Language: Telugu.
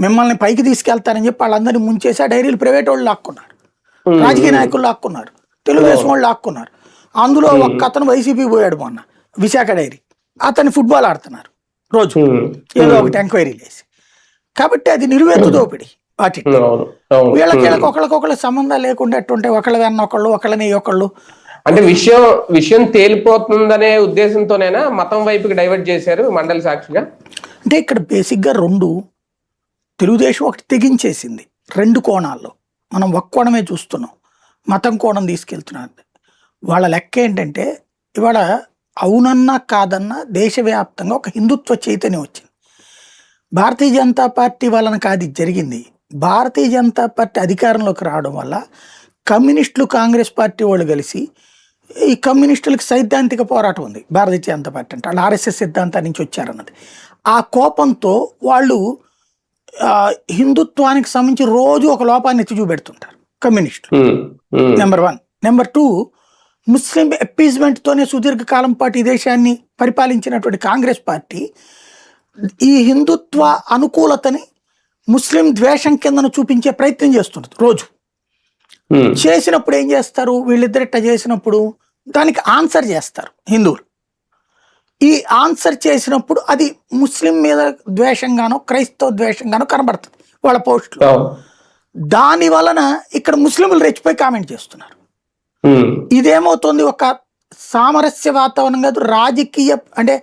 మిమ్మల్ని పైకి తీసుకెళ్తారని చెప్పి వాళ్ళందరినీ ముంచేసి ఆ డైరీలు ప్రైవేట్ వాళ్ళు లాక్కున్నారు, రాజకీయ నాయకులు లాక్కున్నారు, తెలుగుదేశం వాళ్ళు లాక్కున్నారు. అందులో ఒక్క అతను వైసీపీ పోయాడు మొన్న, విశాఖ డైరీ, అతన్ని ఫుట్బాల్ ఆడుతున్నారు రోజు ఏదో ఒకటి ఎంక్వైరీలు వేసి. కాబట్టి అది నిర్వేత దోపిడి. వాటి వీళ్ళకి ఒకళ్ళకొకళ్ళ సంబంధం లేకుండా ఎట్టుంటే ఒకళ్ళ వెన్న ఒకళ్ళు, ఒకళ్ళని ఒకళ్ళు. అంటే విషయం తేలిపోతుందనే ఉద్దేశంతోనేనా మతం వైపుకి డైవర్ట్ చేశారు మండలి సాక్షిగా? అంటే ఇక్కడ బేసిక్గా తెలుగుదేశం ఒకటి తెగించేసింది రెండు కోణాల్లో. మనం ఒక కోణమే చూస్తున్నాం, మతం కోణం తీసుకెళ్తున్నారు. వాళ్ళ లెక్క ఏంటంటే ఇవాళ అవునన్నా కాదన్నా దేశవ్యాప్తంగా ఒక హిందుత్వ చైతన్యం వచ్చింది. భారతీయ జనతా పార్టీ వలన కాదు ఇది జరిగింది. భారతీయ జనతా పార్టీ అధికారంలోకి రావడం వల్ల కమ్యూనిస్టులు, కాంగ్రెస్ పార్టీ వాళ్ళు కలిసి, ఈ కమ్యూనిస్టులకు సైద్ధాంతిక పోరాటం ఉంది భారతీయ జనతా పార్టీ అంటే, వాళ్ళు ఆర్ఎస్ఎస్ సిద్ధాంతం నుంచి వచ్చారన్నది. ఆ కోపంతో వాళ్ళు హిందుత్వానికి సంబంధించి రోజు ఒక లోపాన్ని ఎత్తి చూపెడుతుంటారు కమ్యూనిస్టులు. నెంబర్ 1. నెంబర్ 2, ముస్లిం అప్పీజ్మెంట్తోనే సుదీర్ఘకాలం పాటు ఈ దేశాన్ని పరిపాలించినటువంటి కాంగ్రెస్ పార్టీ ఈ హిందుత్వ అనుకూలతని ముస్లిం ద్వేషం కిందను చూపించే ప్రయత్నం చేస్తున్నది రోజు. చేసినప్పుడు ఏం చేస్తారు, వీళ్ళిద్దరిట చేసినప్పుడు దానికి ఆన్సర్ చేస్తారు హిందువులు. ఈ ఆన్సర్ చేసినప్పుడు అది ముస్లిం మీద ద్వేషంగానో క్రైస్తవ ద్వేషంగానో కనబడుతుంది వాళ్ళ పోస్టులు. దాని వలన ఇక్కడ ముస్లింలు రెచ్చిపోయి కామెంట్ చేస్తున్నారు. ఇదేమవుతుంది, ఒక సామరస్య వాతావరణం కాదు, రాజకీయ అంటే